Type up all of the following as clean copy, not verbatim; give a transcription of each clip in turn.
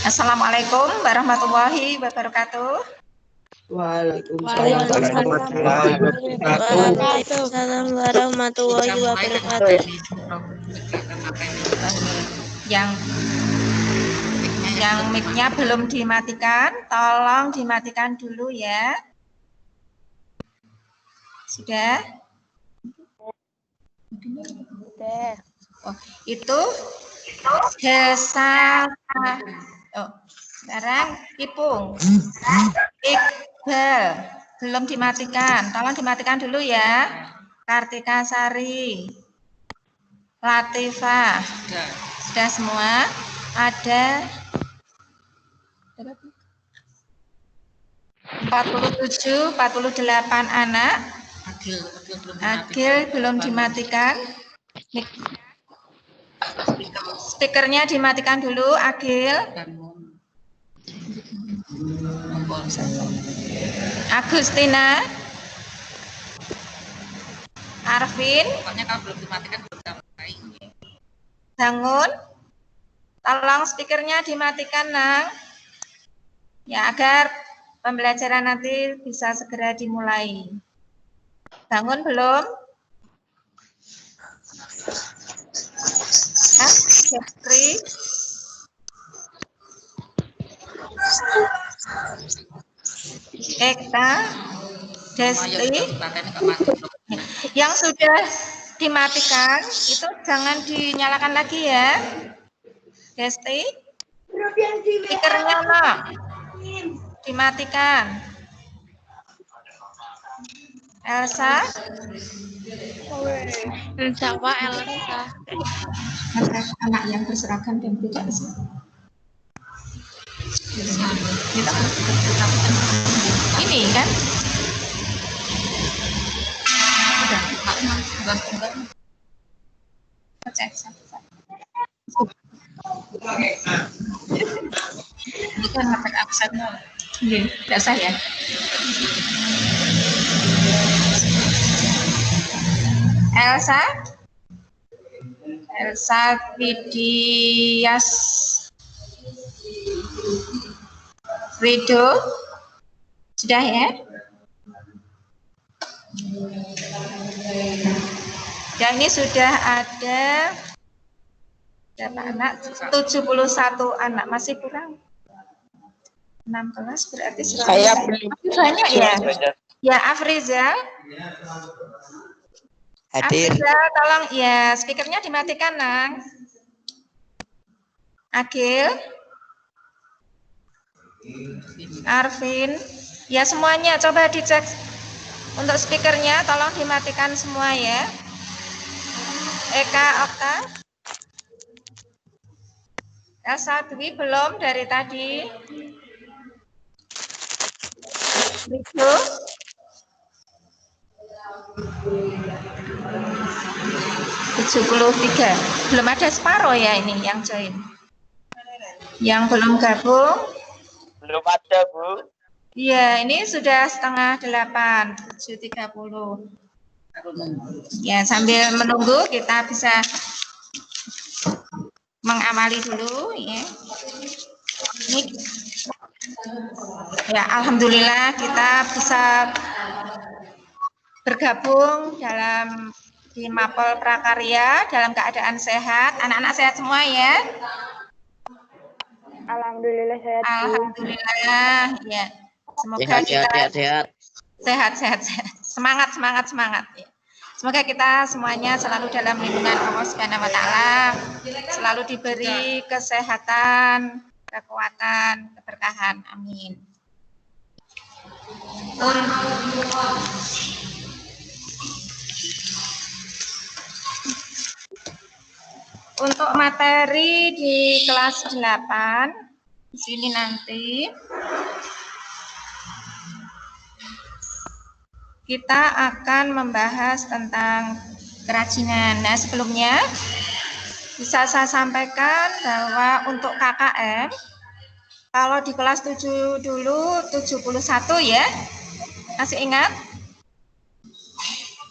Assalamualaikum warahmatullahi wabarakatuh. Waalaikumsalam warahmatullahi wabarakatuh. Yang mic-nya belum dimatikan, tolong dimatikan dulu ya. Sudah? Sudah. Oh, itu desa. Oh, sekarang Ipung. Iqbal belum dimatikan, tolong dimatikan dulu ya. Kartika Sari, Latifah, sudah semua. Ada 47, 48 anak. Agil belum dimatikan. Speakernya dimatikan dulu, Agil. Agustina, Arvin, bangun, tolong speakernya dimatikan, Nang, ya agar pembelajaran nanti bisa segera dimulai. Bangun belum? Jeffrey, Ekta, Desti, yang sudah dimatikan itu jangan dinyalakan lagi ya. Desti, speakernya no, dimatikan. Elsa, Siapa Elsa? anak yang berseragam dan tidak berseragam. Ini kan? Cek ini kan ngetek absen. Tidak sah ya. Elsa Widias Rido, sudah ya? Dan ini sudah ada berapa anak? 71 anak, masih kurang 16 berarti saya belum banyak ya. Ya, Afrizal. hadir. Afrizal, tolong ya speakernya dimatikan, Nang. Agil, Arvin, ya semuanya coba dicek untuk speakernya, tolong dimatikan semua ya. Eka, Okta, Elsa Dwi belum dari tadi. Rido, tiga, belum ada separuh ya ini yang join. Yang belum gabung? Belum ada, Bu. Iya, ini sudah setengah 8, 7.30. Ya, sambil menunggu kita bisa mengamali dulu ya. Ini, ya, alhamdulillah kita bisa bergabung dalam di Mapel Prakarya dalam keadaan sehat. Anak-anak sehat semua ya? Alhamdulillah sehat. Alhamdulillah ya. Semoga kita sehat. Semangat ya. Semoga kita semuanya selalu dalam lindungan Allah Subhanahu wa taala, selalu diberi kesehatan, kekuatan, keberkahan. Amin. Untuk materi di kelas 8 di sini nanti kita akan membahas tentang kerajinan. Nah, sebelumnya bisa saya sampaikan bahwa untuk KKM kalau di kelas 7 dulu 71 ya. Masih ingat?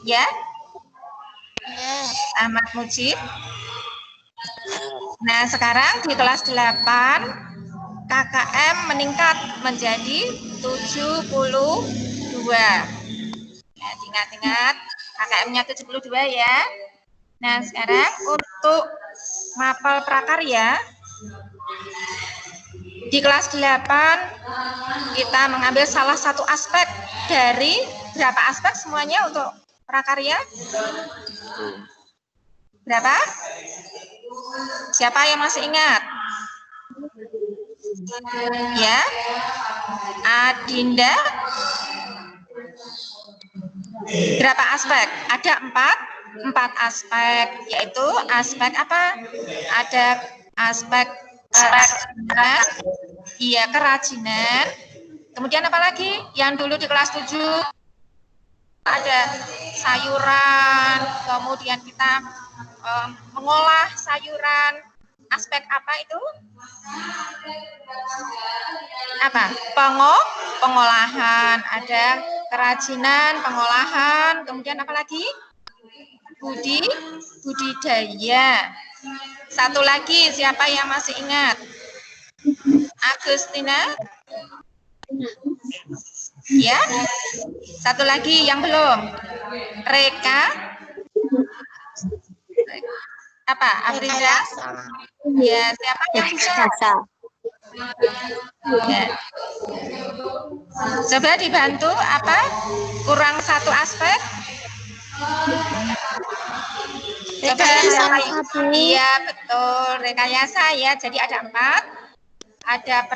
Ya? Ahmad Mujib. Nah, sekarang di kelas 8 KKM meningkat menjadi 72. Ya, ingat-ingat KKM-nya 72 ya. Nah, sekarang untuk mapel prakarya di kelas 8 kita mengambil salah satu aspek dari berapa aspek semuanya untuk prakarya? Berapa? Siapa yang masih ingat? Ya, Adinda. Berapa aspek? Ada empat aspek, yaitu aspek apa? Ada aspek kerajinan, iya kerajinan. Kemudian apa lagi? Yang dulu di kelas 7 ada sayuran, kemudian kita mengolah sayuran. Aspek apa itu? Apa? Pengolahan. Ada kerajinan, pengolahan, kemudian apa lagi? Budidaya. Satu lagi, siapa yang masih ingat? Agustina? Ya. Satu lagi yang belum. Reka? Apa? Afrida? Ya, siapa yang bisa? Ya. Coba dibantu apa? Kurang satu aspek? Coba iya betul, rekayasa ya. Jadi ada 4. Ada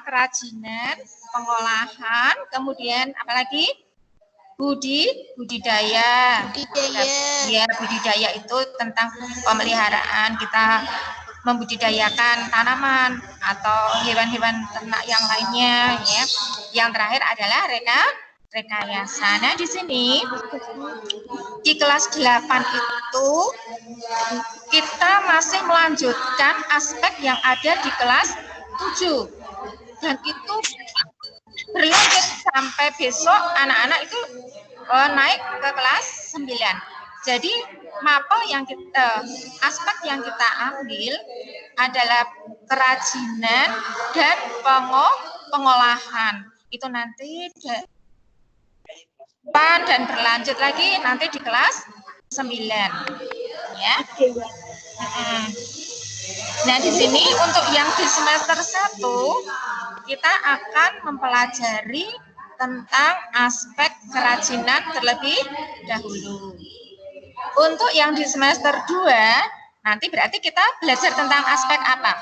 kerajinan, pengolahan, kemudian apalagi budidaya. Ya, budidaya itu tentang pemeliharaan, kita membudidayakan tanaman atau hewan-hewan ternak yang lainnya ya. Yang terakhir adalah rekayasa. Nah, di sini di kelas 8 itu kita masih melanjutkan aspek yang ada di kelas 7. Dan itu berlanjut sampai besok anak-anak itu naik ke kelas 9. Jadi mapel yang aspek yang kita ambil adalah kerajinan dan pengolahan. Itu nanti dan berlanjut lagi nanti di kelas 9 ya. Nah, di sini untuk yang di semester 1 kita akan mempelajari tentang aspek kerajinan terlebih dahulu. Untuk yang di semester 2 nanti berarti kita belajar tentang aspek apa?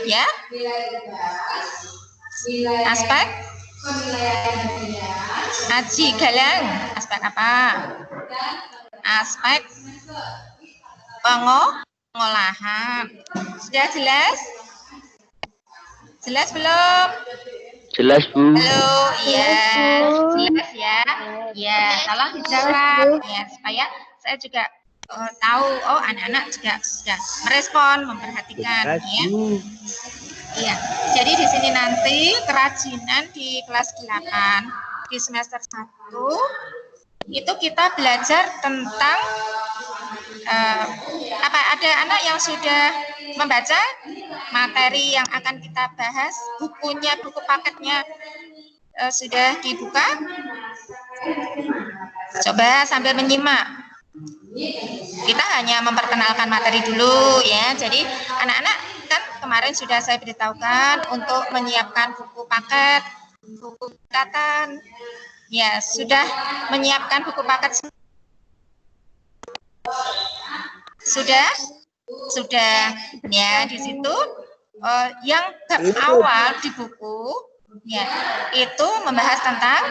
Ya? Aspek Aji Galang, aspek apa? Aspek pengolahan. Sudah jelas? Jelas belum? Jelas, Bu. Halo, iya, jelas ya. Ya, tolong dijawab ya supaya saya juga tahu anak-anak juga sudah merespon, memperhatikan ya. Iya. Jadi di sini nanti kerajinan di kelas 8 di semester 1 itu kita belajar tentang ada anak yang sudah membaca materi yang akan kita bahas, bukunya, buku paketnya sudah dibuka? Coba sambil menyimak. Kita hanya memperkenalkan materi dulu ya. Jadi anak-anak kan kemarin sudah saya beritahukan untuk menyiapkan buku paket, buku catatan. Ya, sudah menyiapkan buku paket. Sudah ya. Di situ yang awal di buku ya itu membahas tentang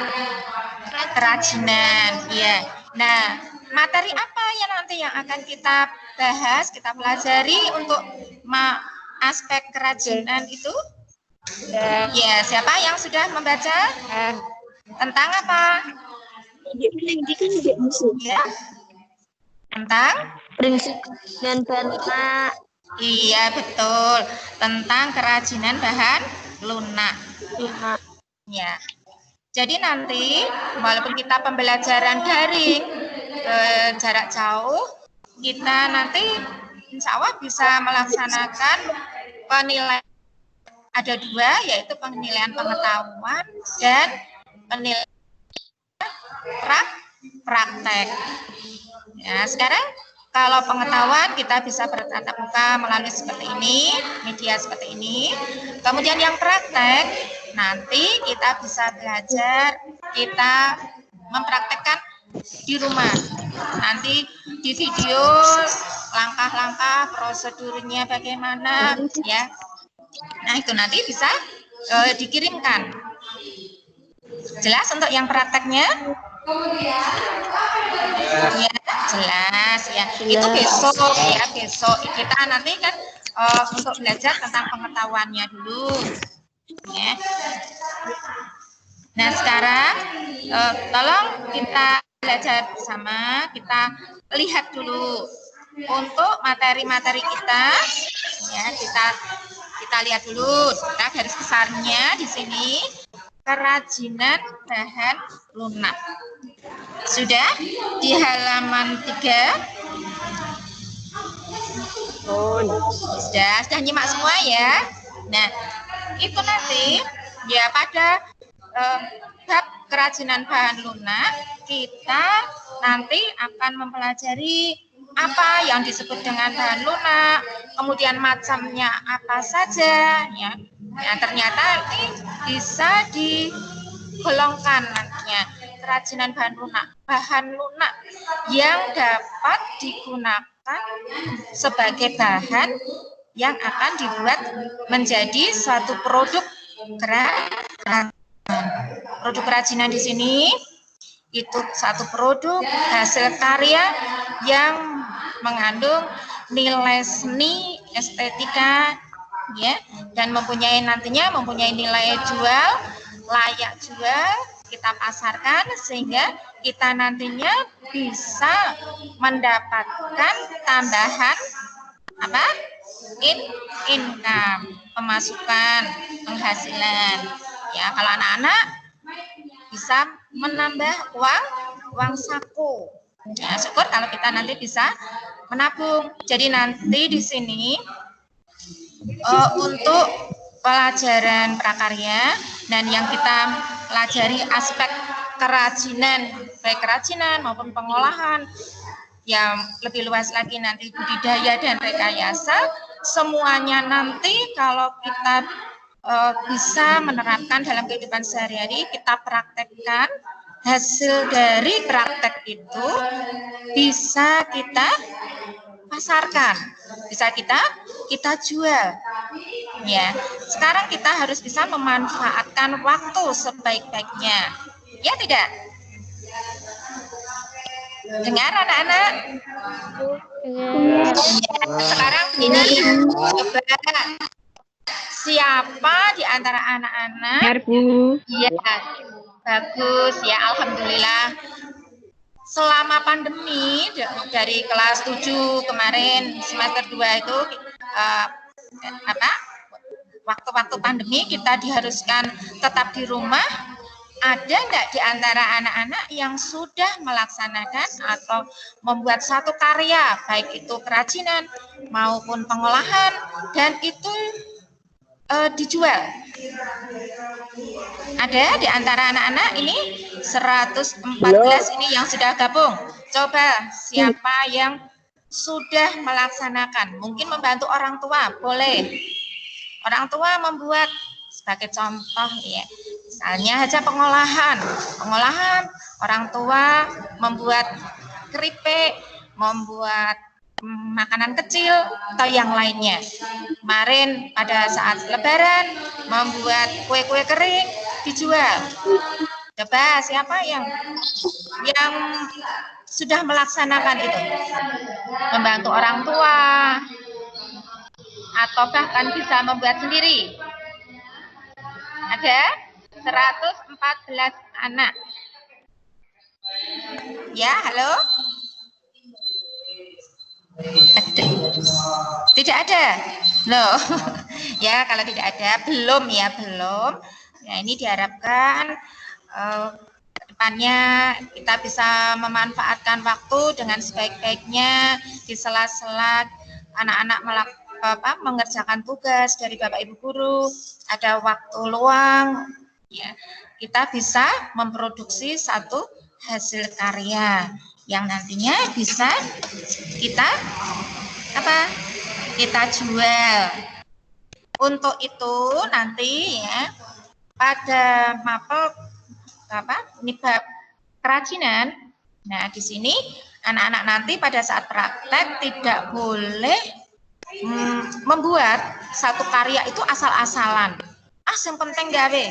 kerajinan ya. Nah, materi apa yang nanti yang akan kita bahas, kita pelajari untuk aspek kerajinan itu? Ya, siapa yang sudah membaca? Tentang apa? Ya. Tentang prinsip dan bahan lunak. Iya, betul. Tentang kerajinan bahan lunak. Ya. Jadi nanti walaupun kita pembelajaran daring jarak jauh, kita nanti insya Allah bisa melaksanakan penilaian ada dua, yaitu penilaian pengetahuan dan penilaian praktek. Ya, sekarang kalau pengetahuan kita bisa bertatap muka melalui seperti ini, media seperti ini. Kemudian yang praktek, nanti kita bisa belajar, kita mempraktekkan di rumah. Nanti di video langkah-langkah prosedurnya bagaimana, ya. Nah, itu nanti bisa dikirimkan. Jelas untuk yang prakteknya? Ya, jelas ya. Itu besok ya, besok kita nanti kan untuk belajar tentang pengetahuannya dulu. Ya. Nah, sekarang tolong kita belajar bersama, kita lihat dulu untuk materi-materi kita. Ya, kita lihat dulu. Kita garis besarnya di sini kerajinan bahan lunak. Sudah di halaman 3. Sudah nyimak semua ya. Nah, itu nanti ya pada bab kerajinan bahan lunak kita nanti akan mempelajari apa yang disebut dengan bahan lunak, kemudian macamnya apa saja ya. Nah, ternyata ini bisa digolongkan nantinya kerajinan bahan lunak yang dapat digunakan sebagai bahan yang akan dibuat menjadi suatu produk kerajinan. Produk kerajinan di sini itu satu produk hasil karya yang mengandung nilai seni, estetika, ya, dan nantinya mempunyai nilai jual, layak jual, kita pasarkan sehingga kita nantinya bisa mendapatkan tambahan apa? Income, pemasukan, penghasilan. Ya, kalau anak-anak bisa menambah uang saku. Ya, syukur kalau kita nanti bisa menabung. Jadi nanti di sini untuk pelajaran prakarya dan yang kita pelajari aspek kerajinan, baik kerajinan maupun pengolahan, yang lebih luas lagi nanti budidaya dan rekayasa, semuanya nanti kalau kita bisa menerapkan dalam kehidupan sehari-hari, kita praktekkan, hasil dari praktek itu bisa kita pasarkan, bisa kita jual. Ya, sekarang kita harus bisa memanfaatkan waktu sebaik-baiknya. Ya tidak? Dengar anak-anak? Ya, sekarang ini coba siapa di antara anak-anak? Ya, bagus ya, alhamdulillah. Selama pandemi dari kelas 7 kemarin semester 2 itu waktu-waktu pandemi kita diharuskan tetap di rumah. Ada enggak di antara anak-anak yang sudah melaksanakan atau membuat satu karya, baik itu kerajinan maupun pengolahan, dan itu dijual? Ada di antara anak-anak ini 114 ini yang sudah gabung. Coba siapa yang sudah melaksanakan? Mungkin membantu orang tua, boleh. Orang tua membuat sebagai contoh ya. Misalnya aja pengolahan orang tua membuat keripik, membuat makanan kecil atau yang lainnya. Kemarin pada saat Lebaran membuat kue-kue kering dijual. Coba siapa yang sudah melaksanakan itu? Membantu orang tua atau bahkan bisa membuat sendiri. Ada 114 anak. Ya, halo? Ada. Tidak ada. Loh. Ya, kalau tidak ada belum. Ya, ini diharapkan depannya kita bisa memanfaatkan waktu dengan sebaik-baiknya di sela-sela anak-anak mengerjakan tugas dari Bapak Ibu guru, ada waktu luang, ya, kita bisa memproduksi satu hasil karya yang nantinya bisa kita kita jual. Untuk itu nanti ya pada mapel ini kerajinan. Nah, di sini anak-anak nanti pada saat praktek tidak boleh membuat satu karya itu asal-asalan. Yang penting gawe,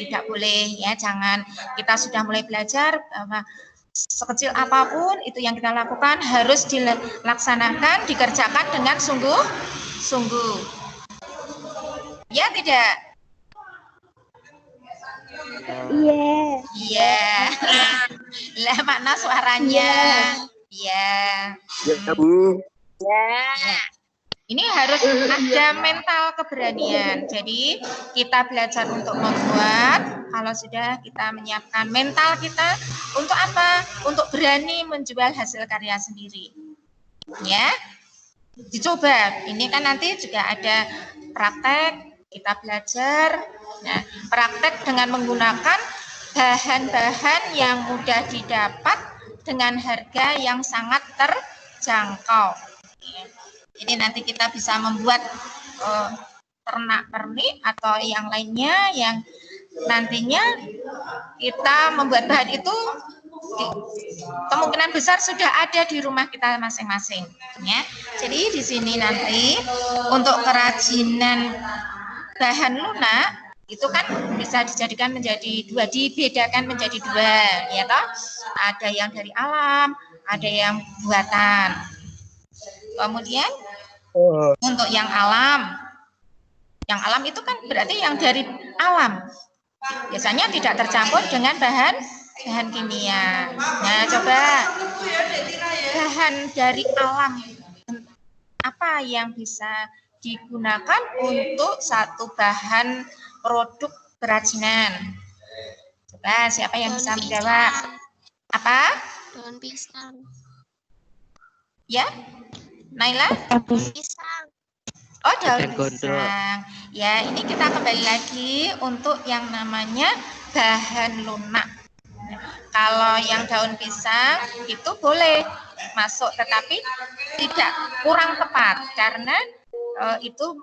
tidak boleh ya, jangan. Kita sudah mulai belajar bahwa sekecil apapun itu yang kita lakukan harus dilaksanakan, dikerjakan dengan sungguh-sungguh. Ya tidak? Iya. Iya. Lah mana suaranya? Iya. Ya, Bu. Ya. Ini harus ada mental keberanian. Jadi kita belajar untuk membuat, kalau sudah kita menyiapkan mental kita untuk apa? Untuk berani menjual hasil karya sendiri. Ya, dicoba. Ini kan nanti juga ada praktek, kita belajar. Nah, praktek dengan menggunakan bahan-bahan yang mudah didapat dengan harga yang sangat terjangkau. Jadi nanti kita bisa membuat pernak-pernik atau yang lainnya yang nantinya kita membuat bahan itu kemungkinan besar sudah ada di rumah kita masing-masing. Ya. Jadi di sini nanti untuk kerajinan bahan lunak itu kan bisa dijadikan menjadi dua, dibedakan menjadi dua, ya toh? Ada yang dari alam, ada yang buatan. Kemudian untuk yang alam itu kan berarti yang dari alam. Biasanya tidak tercampur dengan bahan kimia. Nah, coba bahan dari alam apa yang bisa digunakan untuk satu bahan produk kerajinan? Coba siapa yang bisa menjawab? Apa? Daun pisang. Ya? Naila? Pisang. Oh, daun pisang. Ya, ini kita kembali lagi untuk yang namanya bahan lunak. Kalau yang daun pisang itu boleh masuk, tetapi tidak, kurang tepat karena itu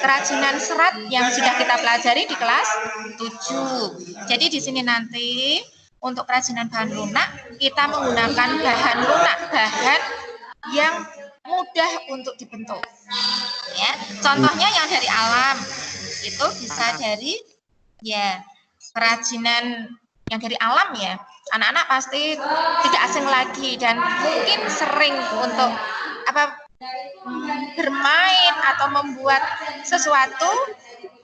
kerajinan serat yang sudah kita pelajari di kelas 7. Jadi di sini nanti untuk kerajinan bahan lunak kita menggunakan bahan lunak, bahan yang mudah untuk dibentuk. Ya, contohnya yang dari alam itu bisa dari ya kerajinan yang dari alam ya. Anak-anak pasti tidak asing lagi dan mungkin sering untuk bermain atau membuat sesuatu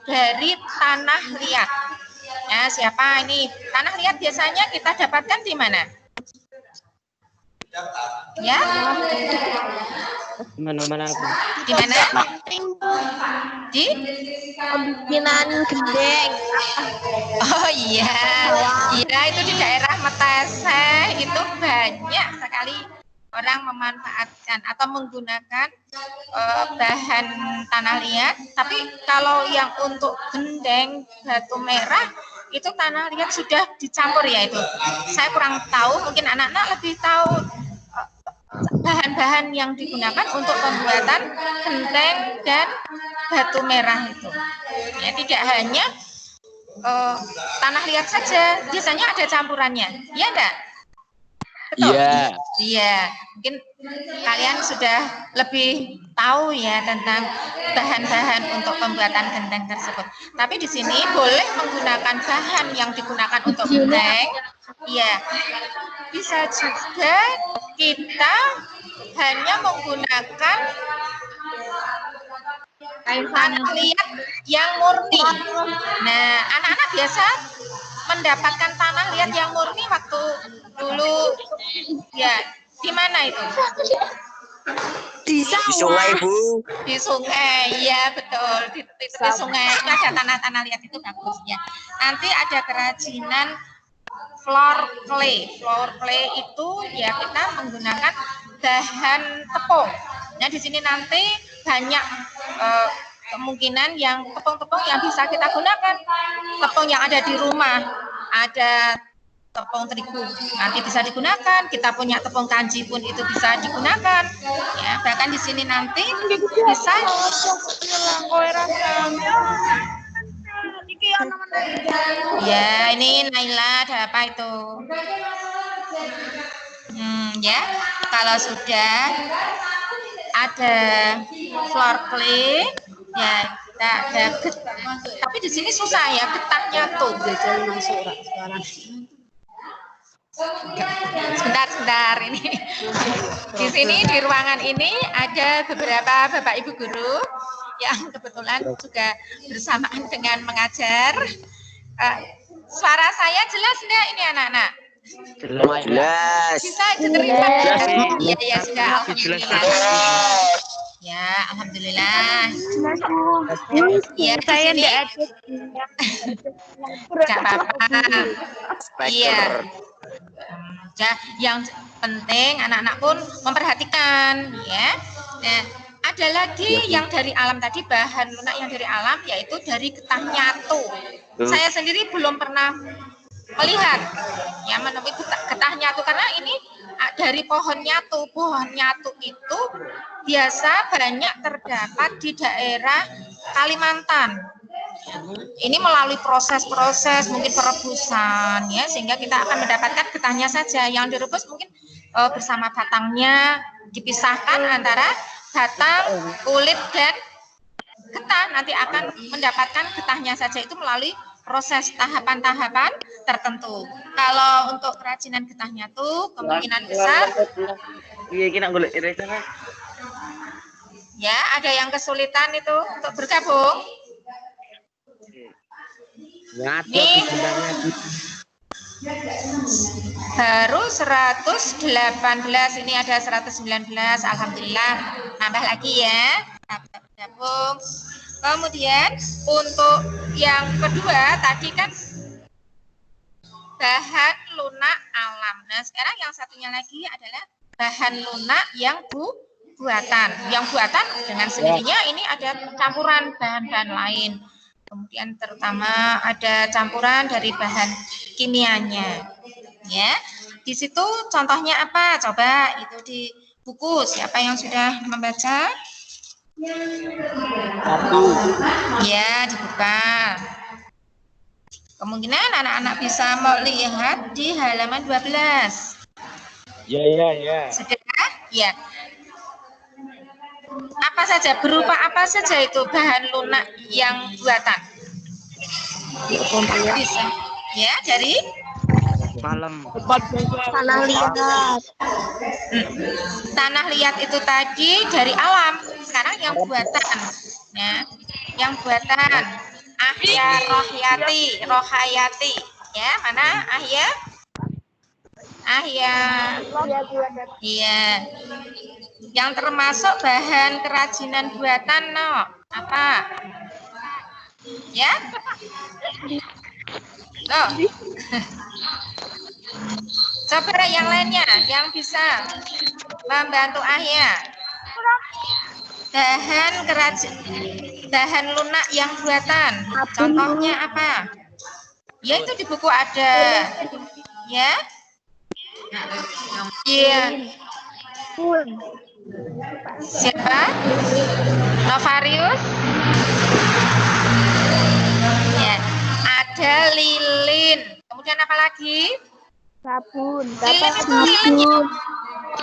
dari tanah liat. Ya, siapa ini? Tanah liat biasanya kita dapatkan di mana? Ya? Mana-mana aku. Di mana? Di? Bikinan gendeng. Oh iya. Iya, itu di daerah Meteseh itu banyak sekali orang memanfaatkan atau menggunakan bahan tanah liat. Tapi kalau yang untuk gendeng batu merah itu tanah liat sudah dicampur ya itu. Saya kurang tahu, mungkin anak-anak lebih tahu bahan-bahan yang digunakan untuk pembuatan genteng dan batu merah itu. Ya, tidak hanya tanah liat saja, biasanya ada campurannya, ya enggak? Betul? Iya. Iya, mungkin kalian sudah lebih tahu ya tentang bahan-bahan untuk pembuatan genteng tersebut. Tapi di sini boleh menggunakan bahan yang digunakan untuk genteng. Iya, bisa juga kita hanya menggunakan tanah liat yang murni. Nah, anak-anak biasa mendapatkan tanah liat yang murni waktu dulu ya di mana itu? Di sungai, Bu. Di sungai, ya betul. Di sungai itu ada tanah-tanah liat itu bagus ya. Nanti ada kerajinan floor clay. Floor clay itu ya kita menggunakan bahan tepung. Nah, di sini nanti banyak kemungkinan yang tepung-tepung yang bisa kita gunakan. Tepung yang ada di rumah, ada tepung terigu nanti bisa digunakan. Kita punya tepung kanji pun itu bisa digunakan. Ya, bahkan di sini nanti bisa. Ya, ini Naila, ada apa itu? Ya, kalau sudah ada floor clay, ya kita ada tapi di sini susah ya getahnya tuh. Sebentar ini. Di sini di ruangan ini ada beberapa Bapak Ibu guru yang kebetulan juga bersamaan dengan mengajar. Suara saya jelas enggak ini anak-anak? Jelas. Bisa diterima? Iya, ya sudah, alhamdulillah. Ya, alhamdulillah. Ya, saya enggak ada. Enggak apa-apa. Iya. Yang penting anak-anak pun memperhatikan, ya. Nah, ada lagi yang dari alam tadi, bahan lunak yang dari alam, yaitu dari getah nyatu. Saya sendiri belum pernah melihat ya menemui getah nyatu, karena ini dari pohon nyatu. Pohon nyatu itu biasa banyak terdapat di daerah Kalimantan. Ini melalui proses-proses mungkin perebusan ya, sehingga kita akan mendapatkan getahnya saja. Yang direbus mungkin bersama batangnya, dipisahkan antara batang, kulit dan getah. Nanti akan mendapatkan getahnya saja, itu melalui proses tahapan-tahapan tertentu. Kalau untuk kerajinan getahnya tuh kemungkinan besar ya ada yang kesulitan itu untuk bergabung. Nih baru 118, ini ada 119, alhamdulillah nambah lagi ya, bergabung. Kemudian untuk yang kedua tadi kan bahan lunak alam. Nah, sekarang yang satunya lagi adalah bahan lunak yang buatan. Yang buatan dengan sendirinya ini ada campuran bahan-bahan lain. Kemudian terutama ada campuran dari bahan kimianya. Ya. Di situ contohnya apa? Coba itu di buku. Siapa yang sudah membaca? Ya, dibuka. Kemungkinan anak-anak bisa melihat di halaman 12. Ya. Sudah? Ya. Apa saja, berupa apa saja itu bahan lunak yang buatan? Bisa. Ya, dari tanah liat. Tanah liat itu tadi dari alam. Sekarang yang buatan. Ya. Yang buatan. Ahya Rohayati. Ya, mana Ahya? Iya. Yang termasuk bahan kerajinan buatan, no. Apa? Ya? Loh. Coba yang lainnya, yang bisa membantu Ahya. Bahan lunak yang buatan. Contohnya apa? Ya, itu di buku ada. Ya? Iya. Siapa? Novarius? Ya. Ada lilin. Kemudian apa lagi? Sabun. Lilin itu lilin.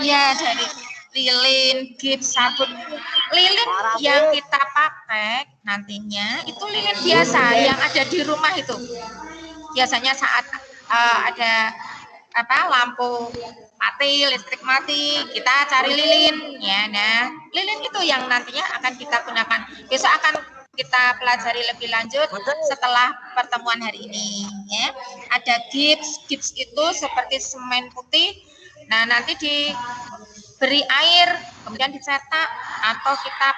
Ya, dari lilin, gips, sabun. Lilin yang kita pakai nantinya itu lilin biasa yang ada di rumah itu. Biasanya saat ada lampu mati, listrik mati, kita cari lilin ya. Nah, lilin itu yang nantinya akan kita gunakan. Besok akan kita pelajari lebih lanjut setelah pertemuan hari ini ya. Ada gips itu seperti semen putih. Nah, nanti diberi air, kemudian dicetak atau kita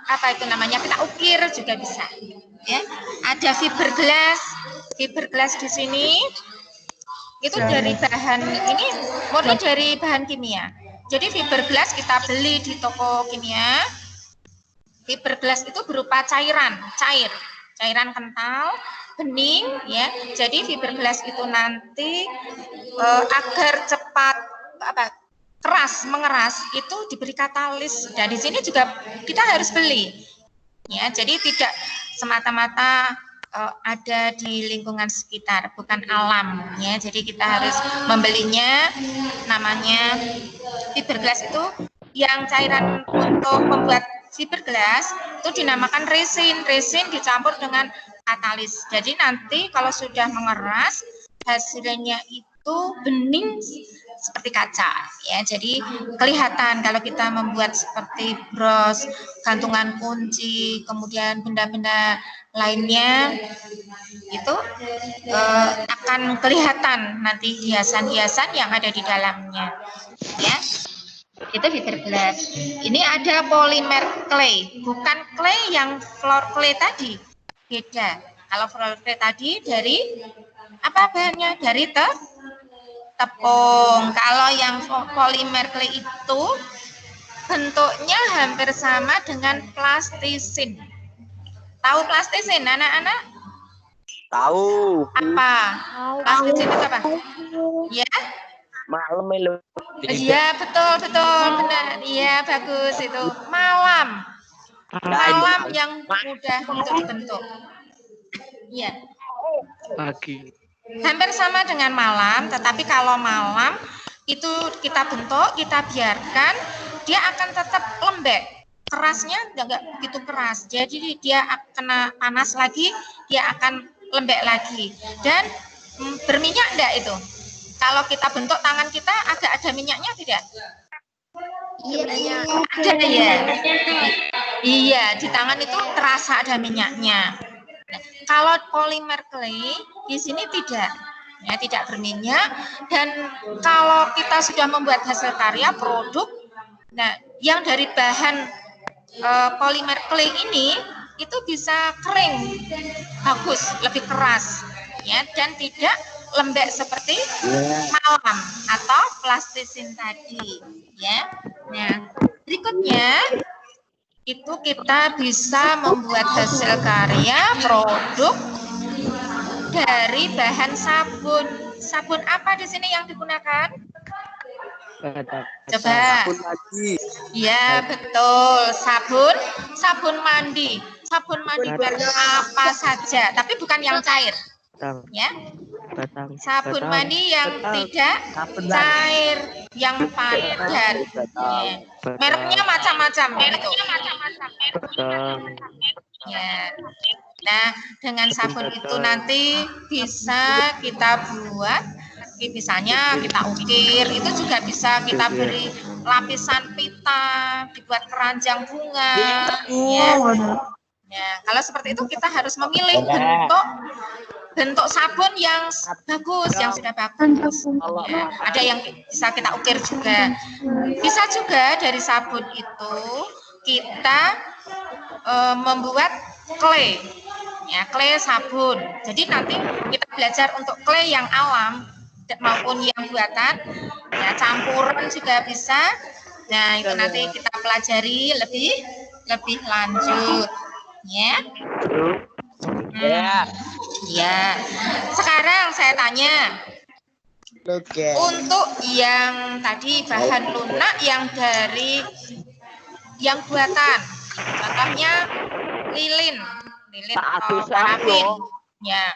kita ukir juga bisa ya. Ada fiberglass di sini. Itu dari bahan ini murni dari bahan kimia. Jadi fiberglass kita beli di toko kimia. Fiberglass itu berupa cairan kental, bening, ya. Jadi fiberglass itu nanti agar cepat mengeras itu diberi katalis. Dan di sini juga kita harus beli, ya. Jadi tidak semata-mata ada di lingkungan sekitar, bukan alam, ya. Jadi kita harus membelinya. Namanya fiberglass itu yang cairan untuk membuat fiberglass itu dinamakan resin. Resin dicampur dengan katalis. Jadi nanti kalau sudah mengeras, hasilnya itu bening seperti kaca, ya. Jadi kelihatan kalau kita membuat seperti bros, gantungan kunci, kemudian benda-benda lainnya itu akan kelihatan nanti hiasan-hiasan yang ada di dalamnya, ya. Itu fiberglass. Ini ada polimer clay, bukan clay yang floor clay tadi, beda. Kalau floor clay tadi dari apa bahannya? Dari tepung. Kalau yang polimer clay itu bentuknya hampir sama dengan plastisin. Tahu plastisin, anak-anak? Tahu. Apa? Plastisin itu apa? Ya? Malam melu. Iya, betul, benar. Iya, bagus itu. Malam yang mudah untuk dibentuk. Iya. Pagi. Hampir sama dengan malam, tetapi kalau malam itu kita bentuk, kita biarkan, dia akan tetap lembek. Kerasnya enggak begitu keras. Jadi dia kena panas lagi, dia akan lembek lagi. Dan berminyak enggak itu? Kalau kita bentuk tangan kita agak ada minyaknya tidak? Iya. Ada ya. Iya, di tangan itu terasa ada minyaknya. Nah, kalau polimer clay di sini tidak, ya, tidak berminyak. Dan kalau kita sudah membuat hasil karya produk, nah yang dari bahan polimer clay ini itu bisa kering, bagus, lebih keras, ya, dan tidak lembek seperti malam atau plastisin tadi, ya. Nah, berikutnya itu kita bisa membuat hasil karya produk dari bahan sabun. Sabun apa di sini yang digunakan? Coba. Sabun mandi. Ya, betul. Sabun mandi. Sabun mandi apa saja, tapi bukan yang cair. Ya. Sabun mandi yang tidak cair, yang padat. Ya. Mereknya macam-macam gitu. Ya. Nah, dengan sabun itu nanti bisa kita buat, misalnya kita ukir, itu juga bisa kita beri lapisan pita, dibuat keranjang bunga, ya. Ya, kalau seperti itu kita harus memilih bentuk sabun yang bagus, yang sudah bagus. Ya, ada yang bisa kita ukir juga. Bisa juga dari sabun itu kita membuat clay. Ya, clay sabun. Jadi nanti kita belajar untuk clay yang alam maupun yang buatan, ya, campuran juga bisa. Nah, itu nanti kita pelajari lebih lanjut, ya. Ya. Sekarang saya tanya, untuk yang tadi bahan lunak yang dari yang buatan, contohnya lilin atau parafin, ya.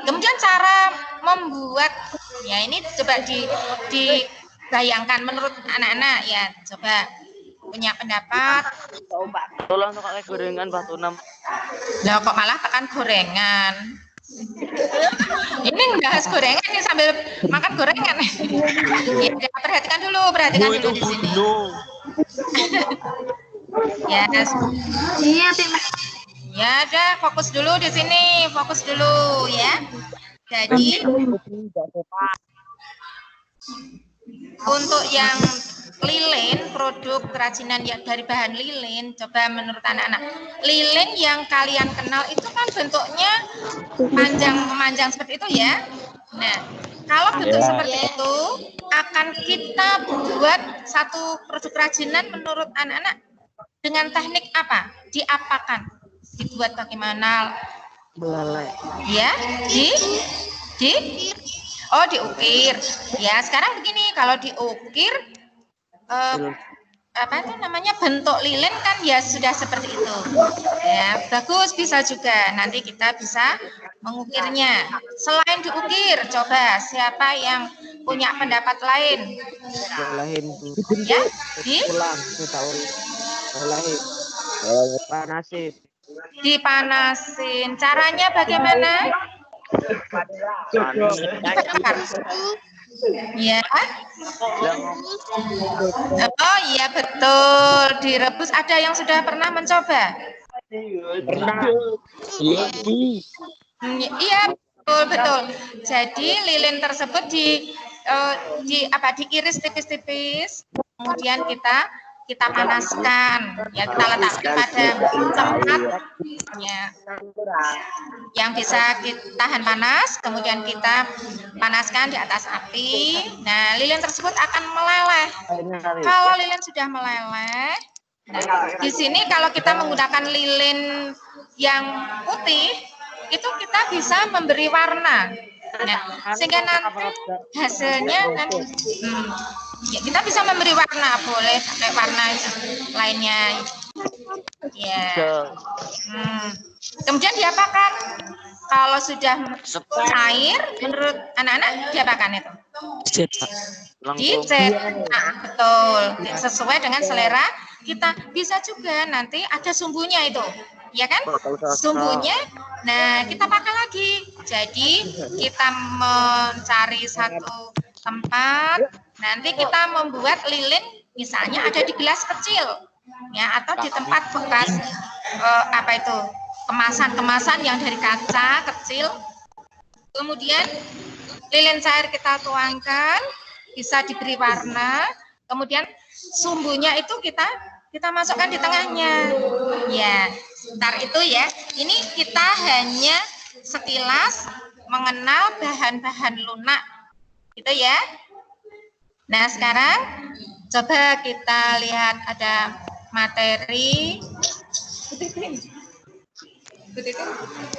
Kemudian cara membuat, ya, ini coba dibayangkan menurut anak-anak, ya, coba punya pendapat. Tolong tukang gorengan batu 6. Lah kok malah tekan gorengan. Ini bahas gorengan ini sambil makan gorengan. Ya, perhatikan dulu di sini. Ya. Ya, udah fokus dulu di sini, ya. Jadi untuk yang lilin, produk kerajinan yang dari bahan lilin, coba menurut anak-anak, lilin yang kalian kenal itu kan bentuknya panjang seperti itu, ya. Nah, kalau bentuk seperti itu akan kita buat satu produk kerajinan menurut anak-anak Dengan teknik apa? Diapakan? Dibuat bagaimana? Belalai. Ya, diukir. Ya, sekarang begini, kalau diukir apa itu namanya, bentuk lilin kan ya sudah seperti itu. Ya, bagus, bisa juga. Nanti kita bisa mengukirnya. Selain diukir, coba siapa yang punya pendapat lain? Lain. Ya, Pulang. Lain. Panasin. dipanasin. Caranya bagaimana? Dibakar. Ya. Oh iya betul, direbus. Ada yang sudah pernah mencoba? Pernah. Iya betul. Jadi lilin tersebut diiris tipis-tipis, kemudian kita panaskan, ya kita letakkan pada tempat yang bisa tahan panas, kemudian kita panaskan di atas api. Nah, lilin tersebut akan meleleh. Kalau lilin sudah meleleh, nah, di sini kalau kita menggunakan lilin yang putih, itu kita bisa memberi warna. Nah, sehingga nanti hasilnya kan ya, kita bisa memberi warna, boleh pakai warna lainnya. Ya. Kemudian diapakan? Kalau sudah cair, menurut anak-anak diapakan itu? Dicetak. Nah, betul. Sesuai dengan selera kita. Bisa juga nanti ada sumbunya itu. Ya kan? Sumbunya. Nah, kita pakai lagi. Jadi, kita mencari satu tempat. Nanti kita membuat lilin, misalnya ada di gelas kecil. Ya, atau di tempat bekas apa itu? Kemasan-kemasan yang dari kaca kecil. Kemudian lilin cair kita tuangkan, bisa diberi warna. Kemudian sumbunya itu kita masukkan di tengahnya. Ya, sebentar itu ya. Ini kita hanya sekilas mengenal bahan-bahan lunak. Gitu ya. Nah, sekarang coba kita lihat ada materi.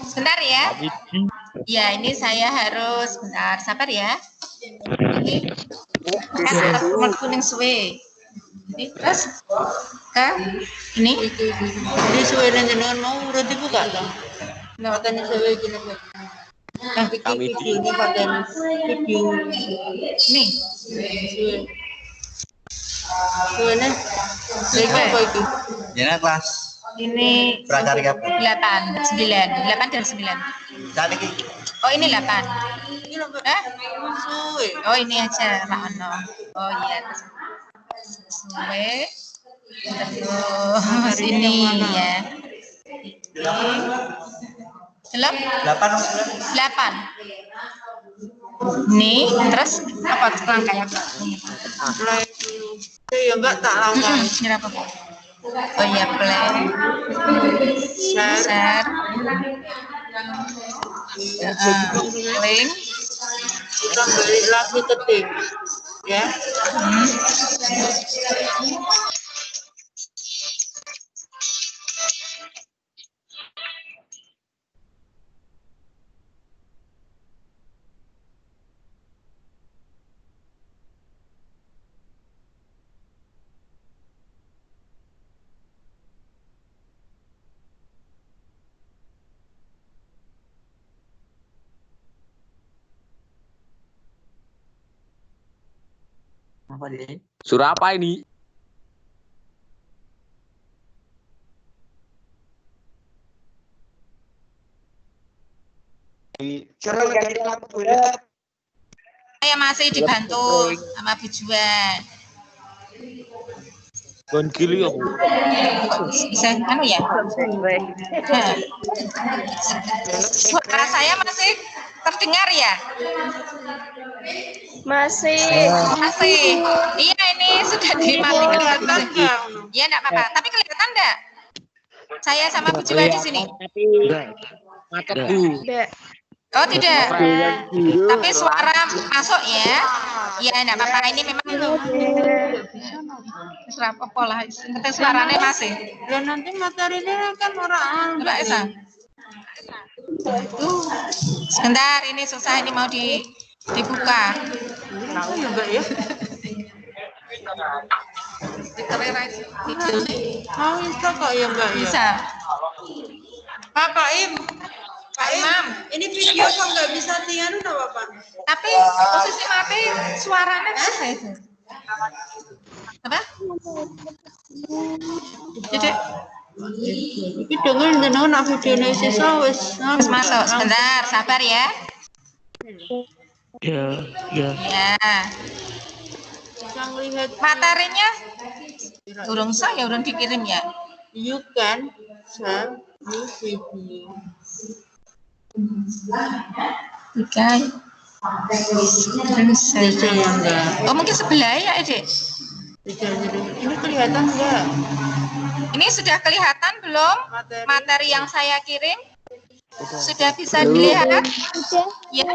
Sebentar ya. Ya, ini saya harus bentar, sabar ya. Ini kan warna kuning suwe. Terus ke ini. Ini suwe dan jenengan mau berarti buka dong. Makanya suwe gini. Kami ini bagian video Nih. suwe nih. Lagi apa itu? Jangan kelas. Ini Prakarya 8 dan 9. Oh, ini 8. Suwe. Oh, ini aja Pak Ono. Oh iya. Suwe. Terus ini ya. Belum? 8. Nih, terus apa rangkaian? Ya enggak tak lama. Ini apa? Oh iya, play. Share. Link. Kita balik lagi ke tim. Ya. Surah apa ini? Saya masih dibantu sama Bu Juan. Gon kili aku. Bisa anu ya? Suara saya masih terdengar ya? Masih. Iya, ini sudah dimatikan. Iya, enggak apa-apa. Tapi kelihatan enggak? Saya sama Bu Juan di sini. Tapi mataku. Oh tidak, tapi suara masuk ya. Ya enggak apa-apa, ini memang apa lah, penting suaranya masih. Ya nanti materinya kan orang Esa. Sebentar, ini susah, ini mau dibuka. Tahu juga ya. Mau bisa kok ya Mbak ya? Bisa. Pak Im. Pak Imam, ini video kok nggak bisa tiar udah Bapak? Tapi posisi mati suaranya susah itu. Apa? Jadi Iki dengerin tenan nak videone sisa wis masuk. Sebentar, sabar ya. Ya. Ya. Bisa ngelihat Materinya urung sah ya, urung dikirim ya. you can share new video. Oke. Bisa ya enggak? Oh mungkin sebelah ya, Dek. Ini kelihatan enggak? Ini sudah kelihatan belum materi yang saya kirim? Sudah bisa dilihat? Ya,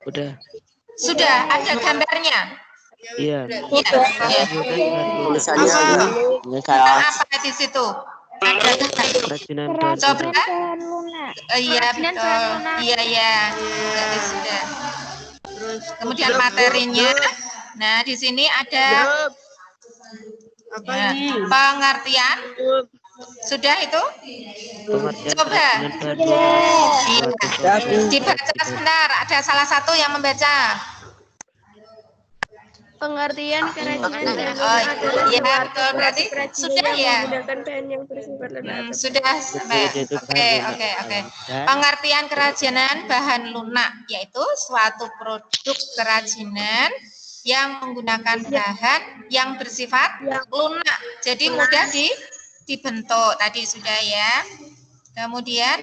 Udah. Sudah ada gambarnya. Iya. Ya. Tulisannya Apa di situ? Ada Kerajinan coba. batu. Iya betul. Iya. Jadi sudah. Kemudian materinya. Nah di sini ada Apa ya, ini? pengertian. Sudah itu? Pengertian Coba. kerajinan batu. Iya. Dibaca sebentar. Ada salah satu yang membaca. Pengertian kerajinan Oh iya betul, berarti sudah ya. menggunakan bahan yang bersifat lunak. Sudah sampai. Oke. Pengertian kerajinan bahan lunak yaitu suatu produk kerajinan yang menggunakan bahan yang bersifat lunak. Jadi mudah dibentuk. Tadi sudah ya. Kemudian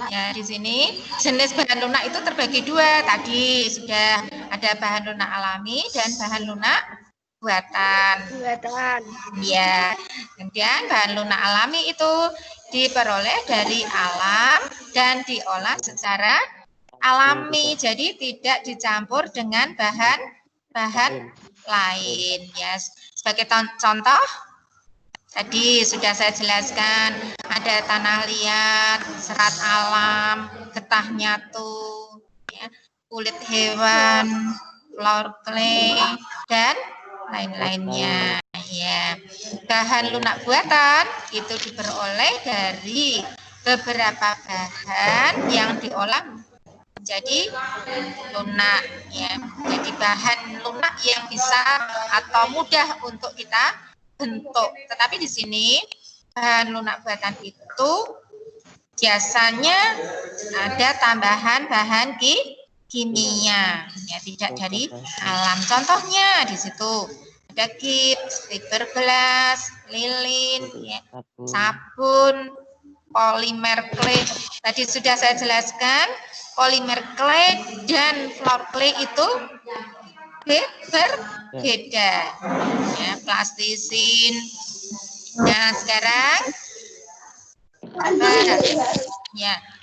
ya di sini jenis bahan lunak itu terbagi dua. Tadi sudah ada bahan lunak alami dan bahan lunak buatan. Ya, kemudian bahan lunak alami itu diperoleh dari alam dan diolah secara alami. Jadi tidak dicampur dengan bahan lain. Ya, sebagai contoh. Tadi sudah saya jelaskan, ada tanah liat, serat alam, getah nyatu, ya, kulit hewan, floor clay, dan lain-lainnya. Ya. Bahan lunak buatan itu diperoleh dari beberapa bahan yang diolah menjadi lunak. Ya. Jadi bahan lunak yang bisa atau mudah untuk kita bentuk. Tetapi di sini bahan lunak buatan itu biasanya ada tambahan bahan kimia, ya tidak dari alam. Contohnya di situ ada gips, fiberglass, lilin, ya, sabun, polimer clay. Tadi sudah saya jelaskan, polimer clay dan floor clay itu berbeda, ya, plastisin. Nah sekarang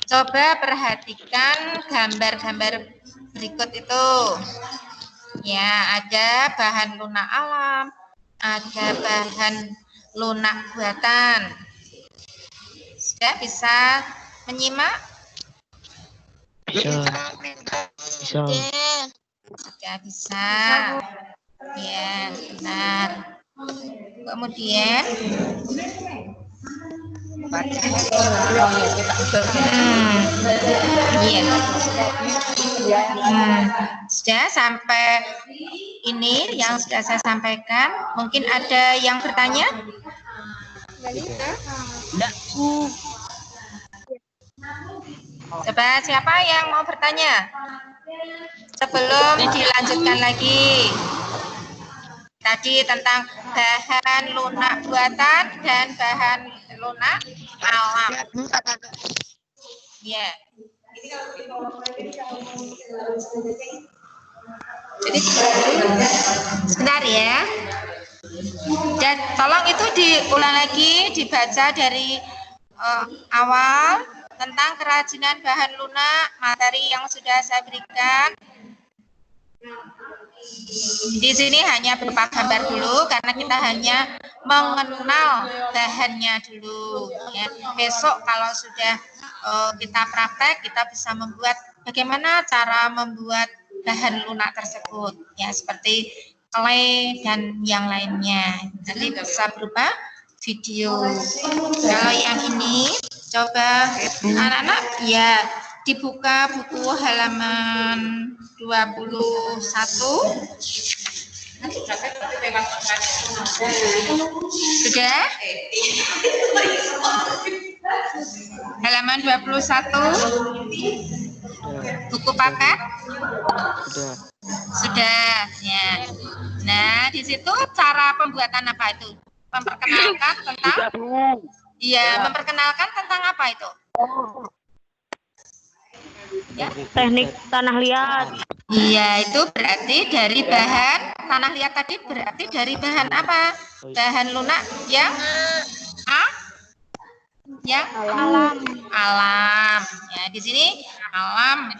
coba perhatikan gambar-gambar berikut itu. Ya, ada bahan lunak alam, ada bahan lunak buatan. Sudah bisa menyimak? Bisa. Sudah bisa. Ya, benar. Kemudian sudah sampai ini yang sudah saya sampaikan. Mungkin ada yang bertanya? Coba siapa yang mau bertanya? Sebelum dilanjutkan lagi. Tadi tentang bahan lunak buatan dan bahan lunak alam. Ya. Jadi sebentar ya. Dan tolong itu diulang lagi, dibaca dari awal tentang kerajinan bahan lunak, materi yang sudah saya berikan. Di sini hanya berupa gambar dulu karena kita hanya mengenal bahannya dulu. Ya. Besok kalau sudah kita praktek, kita bisa membuat bagaimana cara membuat bahan lunak tersebut. Ya, seperti clay dan yang lainnya. Nanti bisa berupa video. Kalau yang ini, coba anak-anak ya dibuka buku halaman 21. Sudah? Halaman 21. Buku paket? Sudah, ya. Nah, di situ cara pembuatan apa itu? Memperkenalkan tentang memperkenalkan tentang apa itu? Ya. Teknik tanah liat. Iya, itu berarti dari bahan tanah liat tadi berarti dari bahan apa? Bahan lunak yang alam. Alam. Ya, di sini alam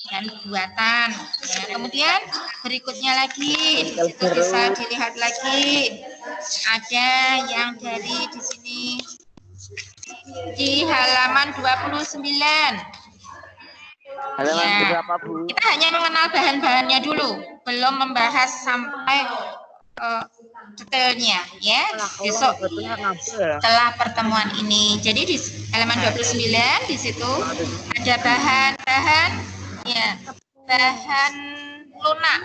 dan buatan. Ya, kemudian berikutnya lagi itu bisa dilihat lagi. Ada yang dari di sini di halaman 29. Halaman Ya, berapa, Bu? kita hanya mengenal bahan-bahannya dulu, belum membahas sampai detailnya, ya. Besok setelah pertemuan ini. Jadi di halaman 29 di situ ada bahan-bahan, ya, bahan lunak.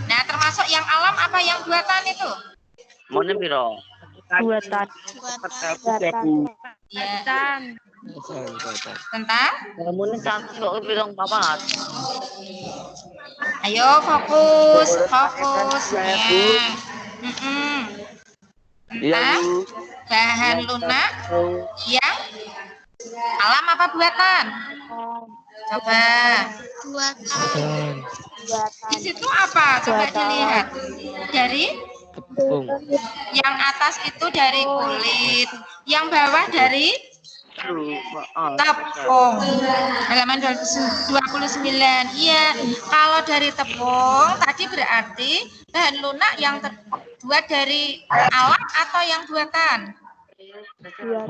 Nah, termasuk yang alam apa yang buatan itu? Mana piro? Buatan. Ya. Tentang? Kamu cantik bilang papat. Ayo fokus ya. Tentang bahan lunak yang alam apa buatan? Coba. Buatan. Di situ apa? Coba dilihat. Dari Tepung. yang atas itu dari kulit, yang bawah dari tepung. Halaman 29. Iya, kalau dari tepung tadi berarti bahan lunak yang terbuat dari alam atau yang buatan? Loh,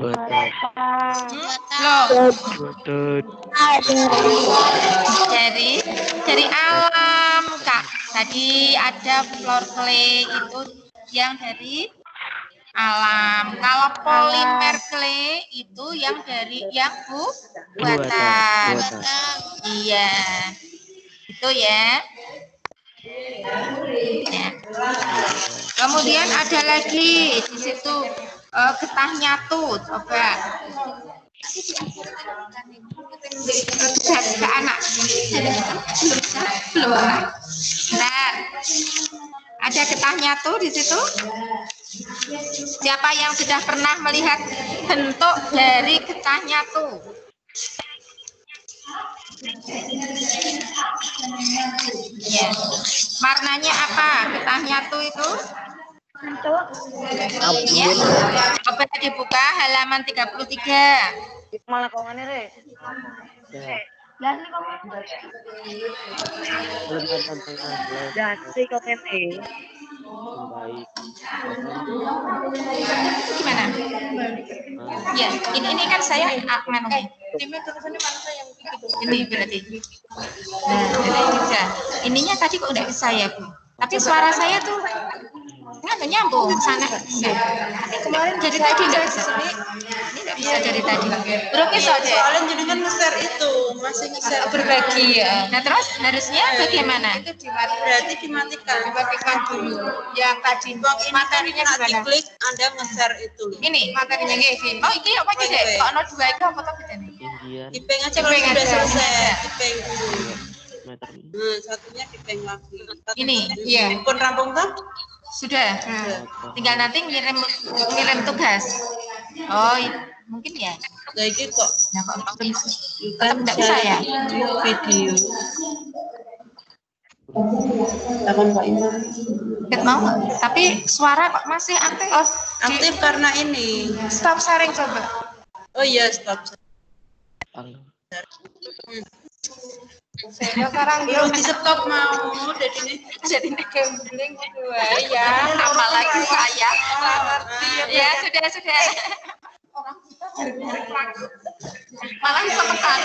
dari alam, Kak. Tadi ada floor clay itu yang dari alam. Kalau polimer clay itu yang dari yang buatan. Iya. Itu ya. Ya. Kemudian ada lagi di situ getah nyatu, coba. Ke anak. Belum. Nah, ada getah nyatu di situ. Siapa yang sudah pernah melihat bentuk dari getah nyatu? Ya. Warnanya apa? Getah nyatu itu? Ya. Coba dibuka halaman 33. Malah kau mana, Re? Gimana? Ya, ini kan saya menunya. Ini berarti. Nah, ini juga. Ininya tadi kok udah bisa ya, Bu? Tapi suara saya tuh nggak nyambung sana bisa. Tapi kemarin dari tadi nggak bisa. Ini nggak bisa dari tadi. Belum bisa deh. Soalnya jadi kan nge-share itu, masih nge-share Berbagi ya. Nah terus harusnya bagaimana? itu berarti dimatikan dulu. Yang tadi Materinya nanti gimana? klik Anda nge-share itu. Ini materinya gini. Oh ini apa sih? Kok ono dua itu apa tuh bedanya? Dipeng aja kalau sudah selesai, dipeng dulu. Nah, satunya dipeng lagi. Ini, iya. Pun rampung kan? Sudah. Tinggal nanti ngirim tugas. Oh, mungkin ya. Kayak gitu kok. Nah, kok Kan nggak bisa ya? video. Takon Pak Imam. Nggak mau. Tapi suara kok masih aktif. Aktif karena ini. Stop sharing coba. Oh iya, stop. Halo. Sekarang belum di stop mau jadi gambling dua ya, apalagi saya Ya, sudah. Malah sebentar.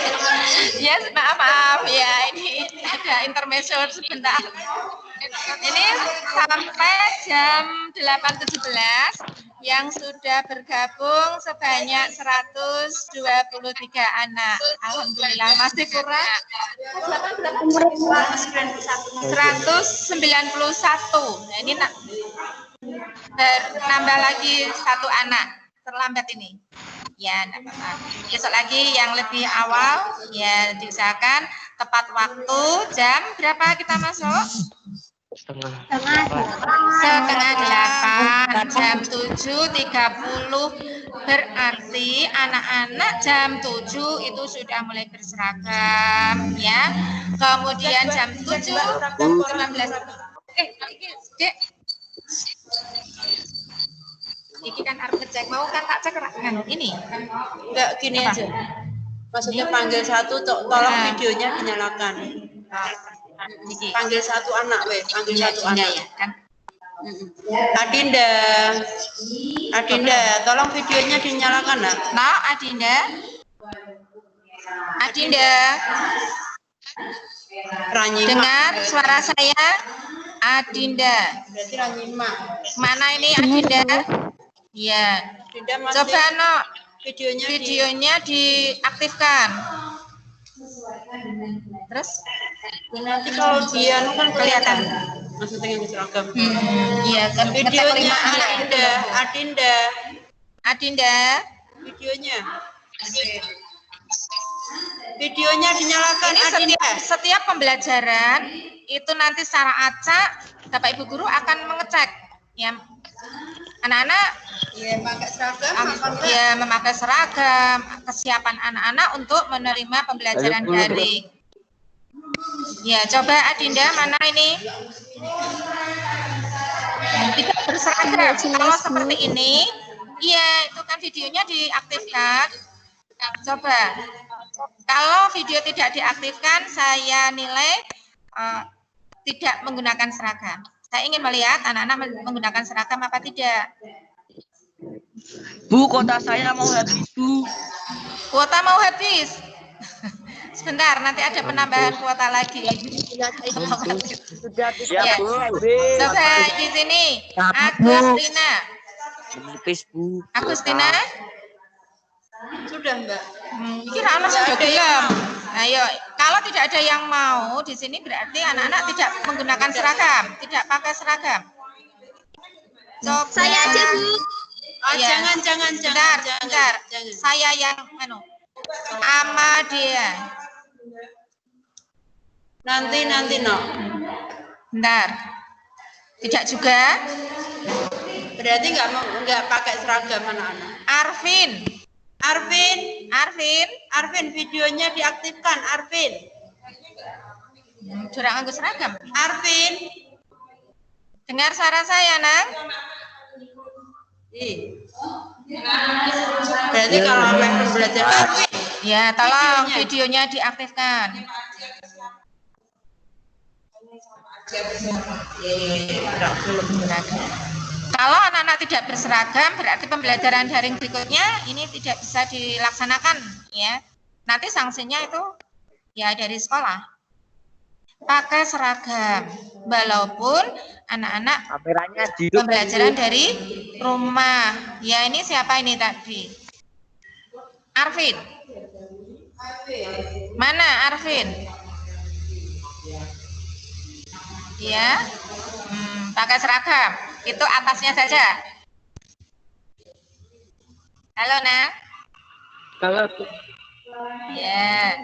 Ya, maaf ya, ini ada intermezzo sebentar. Ini sampai jam 8.17 yang sudah bergabung sebanyak 123 anak. Alhamdulillah, masih kurang 191. Nah, ini nambah lagi 1 anak. Terlambat ini. Ya, enggak apa-apa. Besok lagi yang lebih awal, ya diusahakan tepat waktu. Jam berapa kita masuk? Setengah 7:30. Jam 7.30. Berarti anak-anak jam 7 itu sudah mulai berseragam, ya. Kemudian jam 7.15. Dek. Ini kan harus cek, mau kan tak cek kan ini. enggak gini aja. Maksudnya panggil satu, tolong videonya dinyalakan. Panggil satu anak, panggil satu anak ya kan. Adinda, tolong videonya dinyalakan nak. Nah, Adinda, Ranyima. dengar suara saya, Adinda. Berarti Ranyima. Mana ini Adinda? Ya, Adinda masih coba no, videonya diaktifkan. Terus? Nanti kalau dia kan kelihatan. Maksudnya yang seragam. Iya, kan Videonya Adinda. Videonya. Videonya dinyalakan. Ini setiap pembelajaran itu nanti secara acak Bapak Ibu guru akan mengecek ya anak-anak memakai seragam, kesiapan anak-anak untuk menerima pembelajaran daring. Ya, coba Adinda mana ini? Tidak berseragam. Kalau seperti ini, iya itu kan videonya diaktifkan. Coba. Kalau video tidak diaktifkan, saya nilai tidak menggunakan seragam. Saya ingin melihat anak-anak menggunakan seragam apa tidak. Bu, kuota saya mau habis, Bu. Kuota mau habis. Sebentar, nanti ada penambahan kuota lagi. Sudah Ya. Coba di sini, Agustina. habis, Bu. Agustina. Sudah, Mbak. Kira anak sudah gelem. Ayo, kalau tidak ada yang mau di sini berarti anak-anak tidak menggunakan seragam, tidak pakai seragam. Coba. Saya aja, Bu. Ya. Jangan. Bentar. Saya yang Amadia. Nanti no. Bentar. Tidak juga. Berarti nggak pakai seragam anak-anak. Arvin, videonya diaktifkan, Arvin. Durang nganggo seragam. Arvin. Dengar suara saya, Nang? Berarti kalau sampai belajar Arvin. Ya, tolong videonya diaktifkan. Kalau anak-anak tidak berseragam, berarti pembelajaran daring berikutnya ini tidak bisa dilaksanakan, ya. Nanti sanksinya itu ya dari sekolah. Pakai seragam, walaupun anak-anak pembelajaran dari rumah. Ya, ini siapa ini tadi? Arvin. Mana Arvin? Ya, pakai seragam. Itu atasnya saja. Halo, Nak. Halo. Ya.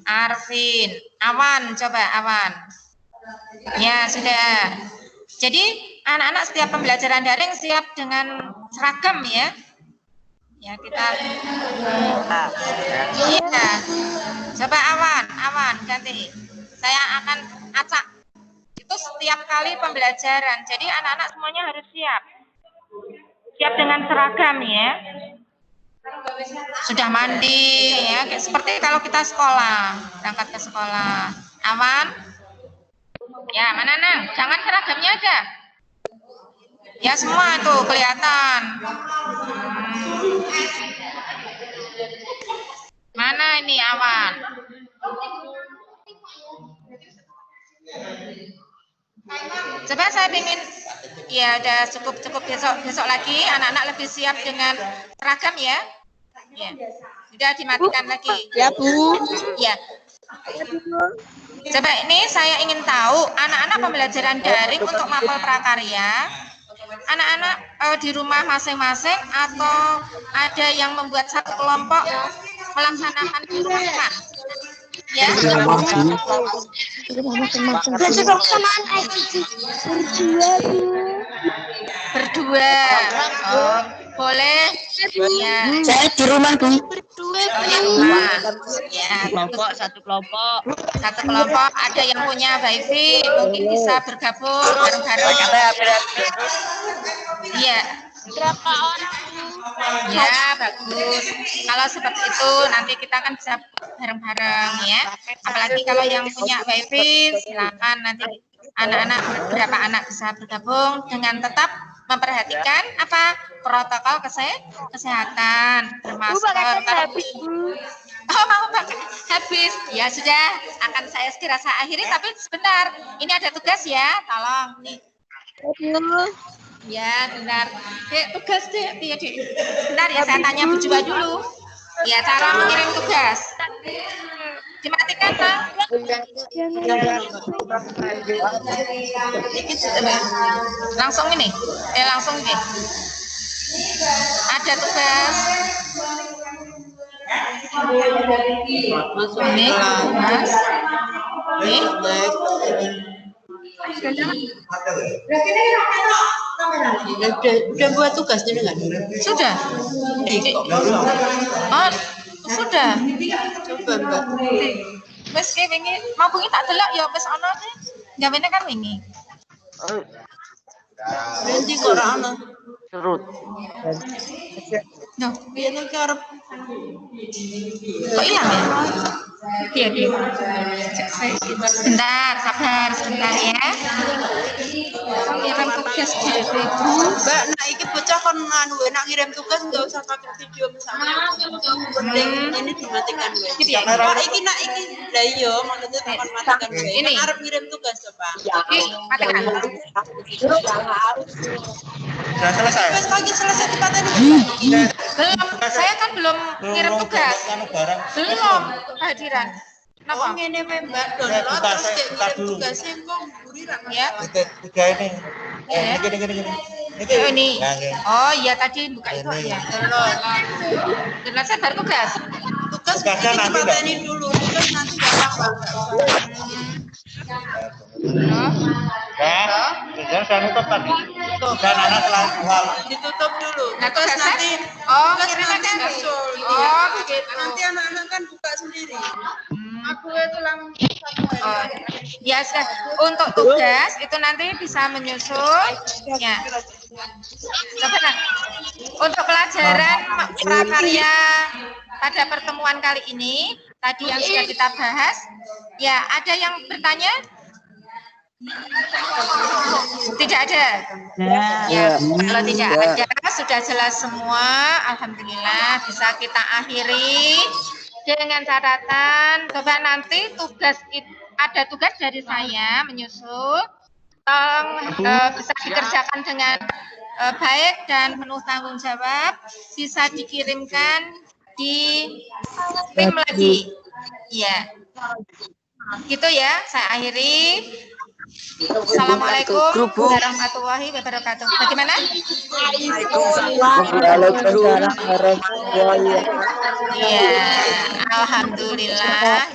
Arvin. Awan, coba Awan. Ya, sudah. Jadi, anak-anak setiap pembelajaran daring siap dengan seragam ya. Ya, kita. Iya. Coba Awan ganti. Saya akan acak. Itu setiap kali pembelajaran. Jadi anak-anak semuanya harus siap. Siap dengan seragam ya. Sudah mandi ya, kayak seperti kalau kita sekolah, berangkat ke sekolah. Aman? Ya, mana Nang? Jangan seragamnya aja. Ya semua itu kelihatan. Mana ini Awan? Coba saya ingin, ya udah cukup besok lagi anak-anak lebih siap dengan seragam ya. Ya, sudah dimatikan lagi. Ya Bu. Ya. Coba ini saya ingin tahu anak-anak pembelajaran daring untuk mapel prakarya. Anak-anak di rumah masing-masing atau ada yang membuat satu kelompok melaksanakan di rumah Pak? Ya. Berdua. Oh, boleh. Ya. Saya di rumah, Bu. Oh, di rumah. Ya. Satu kelompok. Satu kelompok ada yang punya wifi, mungkin bisa bergabung bareng-bareng. Iya. Berapa orang? Ya, bagus. Kalau seperti itu nanti kita kan bisa bareng-bareng ya. Apalagi kalau yang punya wifi, silakan nanti anak-anak beberapa anak bisa bergabung dengan tetap memperhatikan apa protokol kesehatan, bermasker. Oh, mau pakai habis. Ya sudah, akan saya segera akhiri tapi sebentar. Ini ada tugas ya, tolong nih. Ya, benar. Tugas deh, ya, Dek. Bentar ya, saya tanya Bu Jua dulu. Ya, cara mengirim tugas. Dimatikan, Pak. Langsung ini. Langsung ini. Ada tugas. Masuk Ini, Mas. Ini. Udah buat tugas dulu nggak? Sudah. Oh, sudah. Coba Mbak. Wes ki wingi mau bengi tak delok ya wis ana sih. Gawene kan wingi. Nanti kok ora ana. Serut. Loh, Piye nek arep kok hilang ya? Iya. Sebentar, sabar sebentar ya. Kirim tugas dhewe. Mbak, nah iki bocah kon anu nak ngirim tugas enggak usah pakai video misalnya. Penting ini dimatikan gue. Pak iki nak iki lah iya maksudnya tekan matikan gue. Ini. Arep ngirim tugas to, Pak. Matikan. Sudah selesai. Tugas lagi selesai dipateni. Belum, saya kan belum ngirim tugas. Barang. Belum kehadiran. Apa Kenapa? ngene wae Mbak, don Ya, terus buka, kayak buka ngirim dulu. tugasnya kok mburi ra. Ya. Tiga ini. Gini. Oh, ini. Ya, gini. Oh iya tadi buka itu ya. Terus saya baru tugas. Tugas Tugasnya ini nanti, dipateni dulu. Tugas nanti enggak apa-apa. Oh. Ya, tujuan saya nutup tadi. Dan anak selalu jual. Ditutup dulu. Nah, Tugas tugasnya? nanti Oh, tugas kirimnya nanti kan? nyusul. Oh, begitu. Nanti anak-anak kan buka sendiri. Aku itu langsung Oh, ya sudah. Untuk tugas itu nanti bisa menyusul. Ya. Coba nah. Untuk pelajaran prakarya pada pertemuan kali ini, tadi yang sudah kita bahas, ya ada yang bertanya? Tidak ada. Ya, kalau tidak ada, sudah jelas semua. Alhamdulillah bisa kita akhiri. Dengan catatan, coba nanti ada tugas dari saya menyusul, tolong bisa dikerjakan dengan baik dan penuh tanggung jawab, bisa dikirimkan di tim lagi, ya, gitu ya. Saya akhiri. Assalamualaikum warahmatullahi wabarakatuh. Bagaimana? Waalaikumsalam warahmatullahi wabarakatuh. Ya, alhamdulillah.